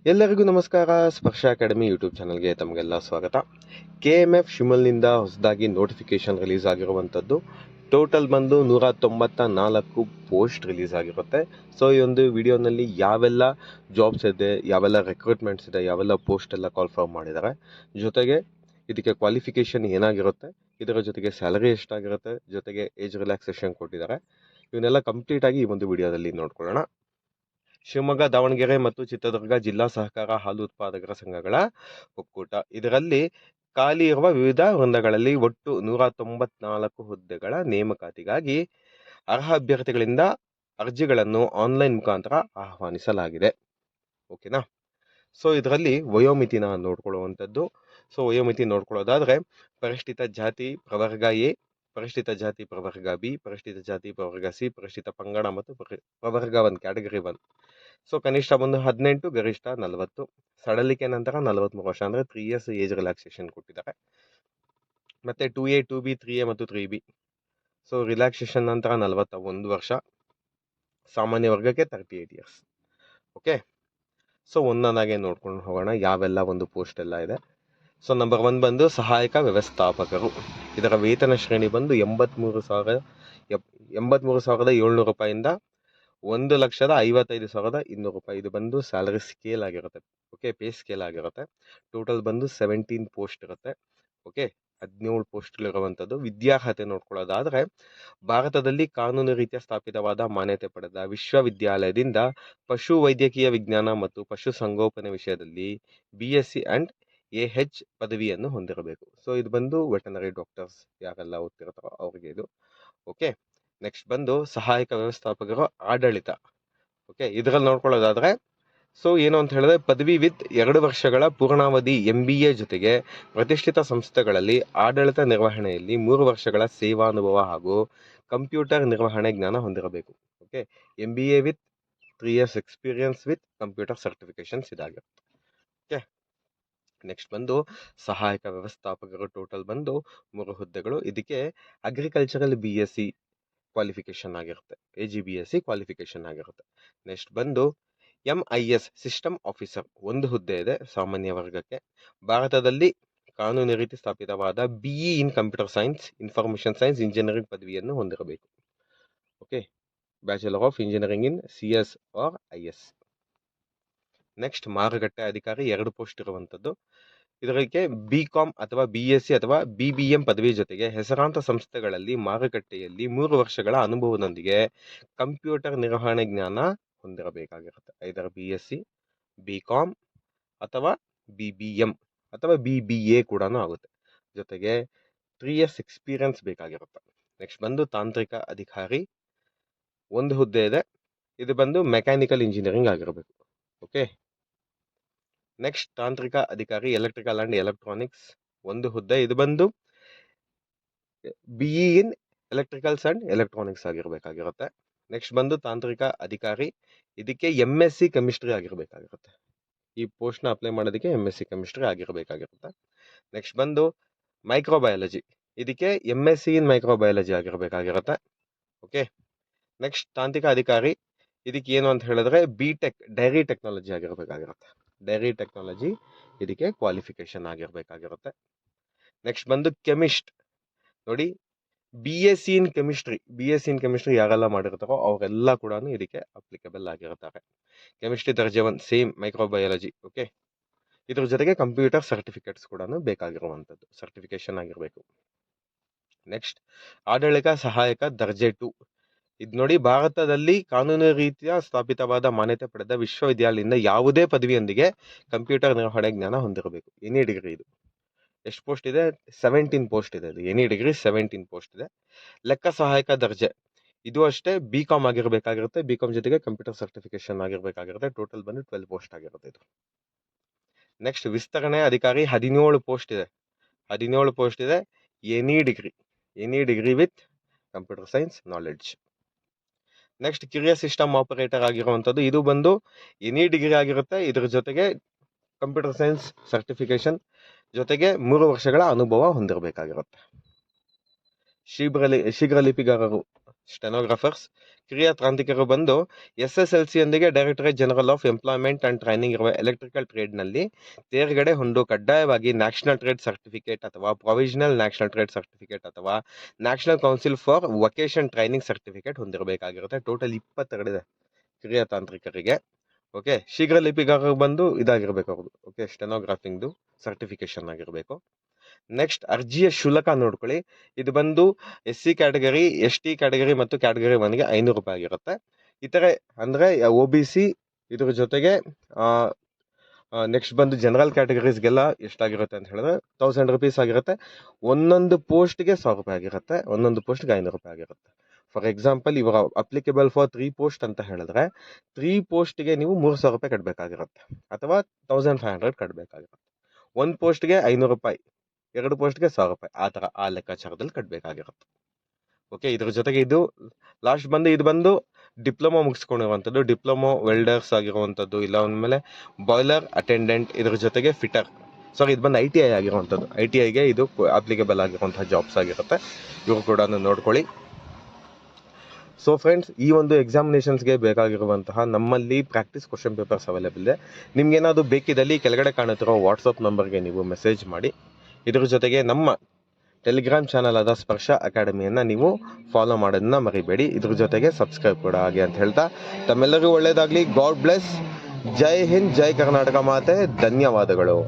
ಎಲ್ಲರಿಗೂ ನಮಸ್ಕಾರ. ಸ್ಪರ್ಶ ಅಕಾಡೆಮಿ ಯೂಟ್ಯೂಬ್ ಚಾನಲ್ಗೆ ತಮಗೆಲ್ಲ ಸ್ವಾಗತ. KMF ಶಿಮಲ್ನಿಂದ ಹೊಸದಾಗಿ ನೋಟಿಫಿಕೇಶನ್ ರಿಲೀಸ್ ಆಗಿರುವಂಥದ್ದು. ಟೋಟಲ್ ಬಂದು 194 ಪೋಸ್ಟ್ ರಿಲೀಸ್ ಆಗಿರುತ್ತೆ. ಸೊ ಈ ಒಂದು ವಿಡಿಯೋನಲ್ಲಿ ಯಾವೆಲ್ಲ ಜಾಬ್ಸ್ ಇದೆ, ಯಾವೆಲ್ಲ ರಿಕ್ರೂಟ್ಮೆಂಟ್ಸ್ ಇದೆ, ಯಾವೆಲ್ಲ ಪೋಸ್ಟ್ ಎಲ್ಲ ಕಾಲ್ಫರ್ಮ್ ಮಾಡಿದ್ದಾರೆ, ಜೊತೆಗೆ ಇದಕ್ಕೆ ಕ್ವಾಲಿಫಿಕೇಶನ್ ಏನಾಗಿರುತ್ತೆ, ಇದರ ಜೊತೆಗೆ ಸ್ಯಾಲರಿ ಎಷ್ಟಾಗಿರುತ್ತೆ, ಜೊತೆಗೆ ಏಜ್ ರಿಲ್ಯಾಕ್ಸೇಷನ್ ಕೊಟ್ಟಿದ್ದಾರೆ, ಇವನ್ನೆಲ್ಲ ಕಂಪ್ಲೀಟ್ ಆಗಿ ಈ ಒಂದು ವಿಡಿಯೋದಲ್ಲಿ ನೋಡ್ಕೊಳ್ಳೋಣ. ಶಿವಮೊಗ್ಗ, ದಾವಣಗೆರೆ ಮತ್ತು ಚಿತ್ರದುರ್ಗ ಜಿಲ್ಲಾ ಸಹಕಾರ ಹಾಲು ಉತ್ಪಾದಕರ ಸಂಘಗಳ ಒಕ್ಕೂಟ ಇದರಲ್ಲಿ ಖಾಲಿ ಇರುವ ವಿವಿಧ ವೃಂದಗಳಲ್ಲಿ ಒಟ್ಟು 194 ಹುದ್ದೆಗಳ ನೇಮಕಾತಿಗಾಗಿ ಅರ್ಹ ಅಭ್ಯರ್ಥಿಗಳಿಂದ ಅರ್ಜಿಗಳನ್ನು ಆನ್ಲೈನ್ ಮುಖಾಂತರ ಆಹ್ವಾನಿಸಲಾಗಿದೆ. ಓಕೆನಾ. ಸೊ ಇದರಲ್ಲಿ ವಯೋಮಿತಿನ ನೋಡ್ಕೊಳ್ಳುವಂಥದ್ದು. ಸೊ ವಯೋಮಿತಿ ನೋಡ್ಕೊಳ್ಳೋದಾದ್ರೆ ಪರಿಷ್ಠಿತ ಜಾತಿ ಪ್ರವರ್ಗ ಎ, ಪರಿಷ್ಠಿತ ಜಾತಿ ಪ್ರವರ್ಗ ಬಿ, ಪರಿಷ್ಠಿತ ಜಾತಿ ಪ್ರವರ್ಗ ಸಿ, ಪರಿಷ್ಠಿತ ಪಂಗಡ ಮತ್ತು ಪ್ರವರ್ಗ 1 ಕ್ಯಾಟಗರಿ 1. ಸೊ ಕನಿಷ್ಠ ಬಂದು 18, ಗರಿಷ್ಠ 40. ಸಡಲಿಕೆ ನಂತರ 43 ವರ್ಷ ಅಂದ್ರೆ 3 years ಏಜ್ ರಿಲ್ಯಾಕ್ಸೇಷನ್ ಕೊಟ್ಟಿದ್ದಾರೆ. ಮತ್ತೆ 2A, 2B, 3A ಮತ್ತು 3B. ಸೊ ರಿಲ್ಯಾಕ್ಸೇಷನ್ ನಂತರ 41 ವರ್ಷ. ಸಾಮಾನ್ಯ ವರ್ಗಕ್ಕೆ 38 years. ಓಕೆ. ಸೊ ಒಂದೊಂದಾಗೆ ನೋಡ್ಕೊಂಡು ಹೋಗೋಣ ಯಾವೆಲ್ಲ ಒಂದು ಪೋಸ್ಟ್ ಎಲ್ಲ ಇದೆ. ಸೊ ನಂಬರ್ 1 ಬಂದು ಸಹಾಯಕ ವ್ಯವಸ್ಥಾಪಕರು. ಇದರ ವೇತನ ಶ್ರೇಣಿ ಬಂದು 83,700 ರೂಪಾಯಿಂದ 1,55,200 ರೂಪಾಯಿ. ಇದು ಬಂದು ಸ್ಯಾಲರಿ ಸ್ಕೇಲ್ ಆಗಿರುತ್ತೆ. ಓಕೆ, ಪೇ ಸ್ಕೇಲ್ ಆಗಿರುತ್ತೆ. ಟೋಟಲ್ ಬಂದು 17 ಪೋಸ್ಟ್ ಇರುತ್ತೆ. ಓಕೆ, 17 ಪೋಸ್ಟ್ಗಳಿರುವಂಥದ್ದು. ವಿದ್ಯಾರ್ಹತೆ ನೋಡ್ಕೊಳ್ಳೋದಾದ್ರೆ ಭಾರತದಲ್ಲಿ ಕಾನೂನು ರೀತಿಯ ಸ್ಥಾಪಿತವಾದ ಮಾನ್ಯತೆ ಪಡೆದ ವಿಶ್ವವಿದ್ಯಾಲಯದಿಂದ ಪಶು ವೈದ್ಯಕೀಯ ವಿಜ್ಞಾನ ಮತ್ತು ಪಶು ಸಂಗೋಪನೆ ವಿಷಯದಲ್ಲಿ BSc ಅಂಡ್ AH ಪದವಿಯನ್ನು ಹೊಂದಿರಬೇಕು. ಸೊ ಇದು ಬಂದು ವೆಟನರಿ ಡಾಕ್ಟರ್ಸ್ ಯಾರೆಲ್ಲ ಓದ್ತಿರ್ತಾರೋ ಅವ್ರಿಗೆ ಇದು. ಓಕೆ. ನೆಕ್ಸ್ಟ್ ಬಂದು ಸಹಾಯಕ ವ್ಯವಸ್ಥಾಪಕರು ಆಡಳಿತ. ಓಕೆ, ಇದರಲ್ಲಿ ನೋಡ್ಕೊಳ್ಳೋದಾದ್ರೆ ಸೊ ಏನು ಅಂತ ಹೇಳಿದ್ರೆ ಪದವಿ ವಿತ್ 2 ವರ್ಷಗಳ ಪೂರ್ಣಾವಧಿ MBA ಜೊತೆಗೆ ಪ್ರತಿಷ್ಠಿತ ಸಂಸ್ಥೆಗಳಲ್ಲಿ ಆಡಳಿತ ನಿರ್ವಹಣೆಯಲ್ಲಿ 3 ವರ್ಷಗಳ ಸೇವಾನುಭವ ಹಾಗೂ ಕಂಪ್ಯೂಟರ್ ನಿರ್ವಹಣೆ ಜ್ಞಾನ ಹೊಂದಿರಬೇಕು. Okay, MBA with 3 years experience with computer certifications ಇದಾಗಿರುತ್ತೆ. ಓಕೆ. ನೆಕ್ಸ್ಟ್ ಬಂದು ಸಹಾಯಕ ವ್ಯವಸ್ಥಾಪಕರು. ಟೋಟಲ್ ಬಂದು 3 ಹುದ್ದೆಗಳು. ಇದಕ್ಕೆ ಅಗ್ರಿಕಲ್ಚರಲ್ BSc ಕ್ವಾಲಿಫಿಕೇಶನ್ ಆಗಿರುತ್ತೆ, AGBSc ಕ್ವಾಲಿಫಿಕೇಶನ್ ಆಗಿರುತ್ತೆ. ನೆಕ್ಸ್ಟ್ ಬಂದು MIS ಸಿಸ್ಟಮ್ ಆಫೀಸರ್ 1 ಹುದ್ದೆ ಇದೆ ಸಾಮಾನ್ಯ ವರ್ಗಕ್ಕೆ. ಭಾರತದಲ್ಲಿ ಕಾನೂನು ರೀತಿ ಸ್ಥಾಪಿತವಾದ BE in computer science, information science, engineering ಪದವಿಯನ್ನು ಹೊಂದಿರಬೇಕು. Okay, bachelor of engineering in CS or IS. Next ಮಾರುಕಟ್ಟೆ ಅಧಿಕಾರಿ 2 ಪೋಸ್ಟ್ ಇರುವಂಥದ್ದು. ಇದಕ್ಕೆ BCom ಅಥವಾ BSc ಅಥವಾ BBM ಪದವಿ ಜೊತೆಗೆ ಹೆಸರಾಂತ ಸಂಸ್ಥೆಗಳಲ್ಲಿ ಮಾರುಕಟ್ಟೆಯಲ್ಲಿ 3 ವರ್ಷಗಳ ಅನುಭವದೊಂದಿಗೆ ಕಂಪ್ಯೂಟರ್ ನಿರ್ವಹಣೆ ಜ್ಞಾನ ಹೊಂದಿರಬೇಕಾಗಿರುತ್ತೆ. ಐದರ BSc, BCom ಅಥವಾ BBM ಅಥವಾ BBA ಕೂಡ ಆಗುತ್ತೆ. ಜೊತೆಗೆ 3 years ಎಕ್ಸ್ಪೀರಿಯನ್ಸ್ ಬೇಕಾಗಿರುತ್ತೆ. ನೆಕ್ಸ್ಟ್ ಬಂದು ತಾಂತ್ರಿಕ ಅಧಿಕಾರಿ 1 ಹುದ್ದೆ ಇದೆ. ಇದು ಬಂದು ಮೆಕ್ಯಾನಿಕಲ್ ಇಂಜಿನಿಯರಿಂಗ್ ಆಗಿರಬೇಕು. ಓಕೆ. ನೆಕ್ಸ್ಟ್ ತಾಂತ್ರಿಕ ಅಧಿಕಾರಿ ಎಲೆಕ್ಟ್ರಿಕಲ್ ಅಂಡ್ ಎಲೆಕ್ಟ್ರಾನಿಕ್ಸ್ 1 ಹುದ್ದೆ. ಇದು ಬಂದು BE in electricals and electronics ಆಗಿರಬೇಕಾಗಿರುತ್ತೆ. ನೆಕ್ಸ್ಟ್ ಬಂದು ತಾಂತ್ರಿಕ ಅಧಿಕಾರಿ, ಇದಕ್ಕೆ MSc ಕೆಮಿಸ್ಟ್ರಿ ಆಗಿರಬೇಕಾಗಿರುತ್ತೆ. ಈ ಪೋಸ್ಟ್ನ ಅಪ್ಲೈ ಮಾಡೋದಕ್ಕೆ MSc ಕೆಮಿಸ್ಟ್ರಿ ಆಗಿರಬೇಕಾಗಿರುತ್ತೆ. ನೆಕ್ಸ್ಟ್ ಬಂದು ಮೈಕ್ರೋಬಯಾಲಜಿ, ಇದಕ್ಕೆ MSc ಇನ್ ಮೈಕ್ರೋಬಯಾಲಜಿ ಆಗಿರಬೇಕಾಗಿರುತ್ತೆ. ಓಕೆ. ನೆಕ್ಸ್ಟ್ ತಾಂತ್ರಿಕ ಅಧಿಕಾರಿ, ಇದಕ್ಕೆ ಏನು ಅಂತ ಹೇಳಿದ್ರೆ BTech ಡೈರಿ ಟೆಕ್ನಾಲಜಿ ಆಗಿರಬೇಕಾಗಿರುತ್ತೆ. ಡೈರಿ ಟೆಕ್ನಾಲಜಿ ಇದಕ್ಕೆ ಕ್ವಾಲಿಫಿಕೇಶನ್ ಆಗಿರಬೇಕಾಗಿರುತ್ತೆ. ನೆಕ್ಸ್ಟ್ ಬಂದು ಕೆಮಿಸ್ಟ್ ನೋಡಿ, BSc ಇನ್ ಕೆಮಿಸ್ಟ್ರಿ ಯಾರೆಲ್ಲ ಮಾಡಿರ್ತಾರೋ ಅವರೆಲ್ಲ ಕೂಡ ಇದಕ್ಕೆ ಅಪ್ಲಿಕಬಲ್ ಆಗಿರ್ತಾರೆ. ಕೆಮಿಸ್ಟ್ರಿ ದರ್ಜೆ 1 ಸೇಮ್ ಮೈಕ್ರೋಬಯಾಲಜಿ. ಓಕೆ, ಇದ್ರ ಜೊತೆಗೆ ಕಂಪ್ಯೂಟರ್ ಸರ್ಟಿಫಿಕೇಟ್ಸ್ ಕೂಡ ಬೇಕಾಗಿರುವಂಥದ್ದು, ಸರ್ಟಿಫಿಕೇಶನ್ ಆಗಿರಬೇಕು. ನೆಕ್ಸ್ಟ್ ಆಡಳಿತ ಸಹಾಯಕ ದರ್ಜೆ 2. ಇದು ನೋಡಿ, ಭಾರತದಲ್ಲಿ ಕಾನೂನು ರೀತಿಯ ಸ್ಥಾಪಿತವಾದ ಮಾನ್ಯತೆ ಪಡೆದ ವಿಶ್ವವಿದ್ಯಾಲಯದಿಂದ ಯಾವುದೇ ಪದವಿಯೊಂದಿಗೆ ಕಂಪ್ಯೂಟರ್ ನಿರ್ವಹಣೆ ಜ್ಞಾನ ಹೊಂದಿರಬೇಕು. Any degree. ಇದು ಎಷ್ಟು ಪೋಸ್ಟ್ ಇದೆ? 17 ಪೋಸ್ಟ್ ಇದೆ. ಇದು ಎನಿ ಡಿಗ್ರಿ 17 ಪೋಸ್ಟ್ ಇದೆ. ಲೆಕ್ಕ ಸಹಾಯಕ ದರ್ಜೆ, ಇದು ಅಷ್ಟೇ BCom ಆಗಿರಬೇಕಾಗಿರುತ್ತೆ. BCom ಜೊತೆಗೆ ಕಂಪ್ಯೂಟರ್ ಸರ್ಟಿಫಿಕೇಶನ್ ಆಗಿರಬೇಕಾಗಿರುತ್ತೆ. ಟೋಟಲ್ ಬಂದು 12 ಪೋಸ್ಟ್ ಆಗಿರುತ್ತೆ ಇದು. ನೆಕ್ಸ್ಟ್ ವಿಸ್ತರಣೆ ಅಧಿಕಾರಿ 17 ಪೋಸ್ಟ್ ಇದೆ. 17 ಪೋಸ್ಟ್ ಇದೆ. Any degree with computer science knowledge. Next ಕಿರಿಯ ಸಿಸ್ಟಮ್ ಆಪರೇಟರ್ ಆಗಿರುವಂಥದ್ದು, ಇದು ಬಂದು ಎನಿ ಡಿಗ್ರಿ ಆಗಿರುತ್ತೆ. ಇದ್ರ ಜೊತೆಗೆ ಕಂಪ್ಯೂಟರ್ ಸೈನ್ಸ್ ಸರ್ಟಿಫಿಕೇಶನ್ ಜೊತೆಗೆ 3 ವರ್ಷಗಳ ಅನುಭವ ಹೊಂದಿರಬೇಕಾಗಿರುತ್ತೆ. ಶೀಘ್ರ ಲಿಪಿಗಾರರು ಸ್ಟೆನೋಗ್ರಾಫರ್ಸ್. ಕಿರಿಯ ತಾಂತ್ರಿಕರು ಬಂದು SSLC ಯೊಂದಿಗೆ directorate general of employment and training ಇರುವ ಎಲೆಕ್ಟ್ರಿಕಲ್ ಟ್ರೇಡ್ನಲ್ಲಿ ತೇರ್ಗಡೆ ಹೊಂದು ಕಡ್ಡಾಯವಾಗಿ ನ್ಯಾಷನಲ್ ಟ್ರೇಡ್ ಸರ್ಟಿಫಿಕೇಟ್ ಅಥವಾ ಪ್ರೊವಿಷನಲ್ ನ್ಯಾಷನಲ್ ಟ್ರೇಡ್ ಸರ್ಟಿಫಿಕೇಟ್ ಅಥವಾ national council for vocation training certificate ಹೊಂದಿರಬೇಕಾಗಿರುತ್ತೆ. ಟೋಟಲ್ 22 ಇದೆ ಕಿರಿಯ ತಾಂತ್ರಿಕರಿಗೆ. ಓಕೆ, ಶೀಘ್ರ ಲಿಪಿಗಾರರು ಬಂದು ಇದಾಗಿರ್ಬೇಕು ಅವ್ರದ್ದು. ಓಕೆ, ಸ್ಟೆನೋಗ್ರಾಫಿಂಗ್ದು ಸರ್ಟಿಫಿಕೇಶನ್ ಆಗಿರಬೇಕು. ನೆಕ್ಸ್ಟ್ ಅರ್ಜಿಯ ಶುಲ್ಕ ನೋಡ್ಕೊಳ್ಳಿ. ಇದು ಬಂದು SC ಕ್ಯಾಟಗರಿ, ST ಕ್ಯಾಟಗರಿ ಮತ್ತು ಕ್ಯಾಟಗರಿ 1ಗೆ 500 ರೂಪಾಯಿ ಆಗಿರುತ್ತೆ. ಇತರೆ ಅಂದ್ರೆ OBC ಇದ್ರ ಜೊತೆಗೆ ನೆಕ್ಸ್ಟ್ ಬಂದು ಜನರಲ್ ಕ್ಯಾಟಗರೀಸ್ಗೆಲ್ಲ ಎಷ್ಟಾಗಿರುತ್ತೆ ಅಂತ ಹೇಳಿದ್ರೆ 1000 rupees ಆಗಿರುತ್ತೆ. ಒಂದೊಂದು ಪೋಸ್ಟ್ಗೆ 1000 ರೂಪಾಯಿ ಆಗಿರುತ್ತೆ. ಒಂದೊಂದು ಪೋಸ್ಟ್ಗೆ 500 ರೂಪಾಯಿ ಆಗಿರುತ್ತೆ. ಫಾರ್ ಎಕ್ಸಾಂಪಲ್, ಇವಾಗ ಅಪ್ಲಿಕೇಬಲ್ ಫಾರ್ 3 post ಅಂತ ಹೇಳಿದ್ರೆ 3 postಗೆ ನೀವು 3000 ರೂಪಾಯಿ ಕಟ್ಟಬೇಕಾಗಿರುತ್ತೆ ಅಥವಾ 1500 ಕಟ್ಟಬೇಕಾಗಿರುತ್ತೆ. 1 postಗೆ 500 ರೂಪಾಯಿ, 2 postಗೆ 1000 ರೂಪಾಯಿ, ಆ ಲೆಕ್ಕಾಚಾರದಲ್ಲಿ ಕಟ್ಟಬೇಕಾಗಿರುತ್ತೆ. ಓಕೆ, ಇದ್ರ ಜೊತೆಗೆ ಇದು ಲಾಸ್ಟ್ ಬಂದು ಇದು ಬಂದು ಡಿಪ್ಲೊಮಾ ಮುಗಿಸ್ಕೊಂಡಿರುವಂಥದ್ದು, ಡಿಪ್ಲೊಮಾ ವೆಲ್ಡರ್ಸ್ ಆಗಿರುವಂಥದ್ದು, ಇಲ್ಲ ಅಂದಮೇಲೆ ಬಾಯ್ಲರ್ ಅಟೆಂಡೆಂಟ್, ಇದ್ರ ಜೊತೆಗೆ ಫಿಟರ್. ಸಾರಿ, ಇದು ಬಂದು ITI ಆಗಿರುವಂಥದ್ದು. ITIಗೆ ಇದು ಅಪ್ಲಿಕೇಬಲ್ ಆಗಿರುವಂತಹ ಜಾಬ್ಸ್ ಆಗಿರುತ್ತೆ. ಇವರು ಕೂಡ ನೋಡ್ಕೊಳ್ಳಿ. ಸೊ ಫ್ರೆಂಡ್ಸ್, ಈ ಒಂದು ಎಕ್ಸಾಮಿನೇಷನ್ಸ್ಗೆ ಬೇಕಾಗಿರುವಂತಹ ನಮ್ಮಲ್ಲಿ ಪ್ರಾಕ್ಟೀಸ್ ಕ್ವಶನ್ ಪೇಪರ್ಸ್ ಅವೈಲೇಬಲ್ ಇದೆ. ನಿಮ್ಗೇನಾದರೂ ಬೇಕಿದ್ದಲ್ಲಿ ಕೆಳಗಡೆ ಕಾಣುತ್ತಿರೋ ವಾಟ್ಸಪ್ ನಂಬರ್ಗೆ ನೀವು ಮೆಸೇಜ್ ಮಾಡಿ. ಇದ್ರ ಜೊತೆಗೆ ನಮ್ಮ ಟೆಲಿಗ್ರಾಮ್ ಚಾನಲ್ ಆದ ಸ್ಪರ್ಶ ಅಕಾಡೆಮಿಯನ್ನು ನೀವು ಫಾಲೋ ಮಾಡೋದನ್ನ ಮರಿಬೇಡಿ. ಇದ್ರ ಜೊತೆಗೆ ಸಬ್ಸ್ಕ್ರೈಬ್ ಕೂಡ ಆಗಿ ಅಂತ ಹೇಳ್ತಾ ತಮ್ಮೆಲ್ಲರಿಗೂ ಒಳ್ಳೆಯದಾಗಲಿ. God bless. ಜೈ ಹಿಂದ್, ಜೈ ಕರ್ನಾಟಕ ಮಾತೆ. ಧನ್ಯವಾದಗಳು.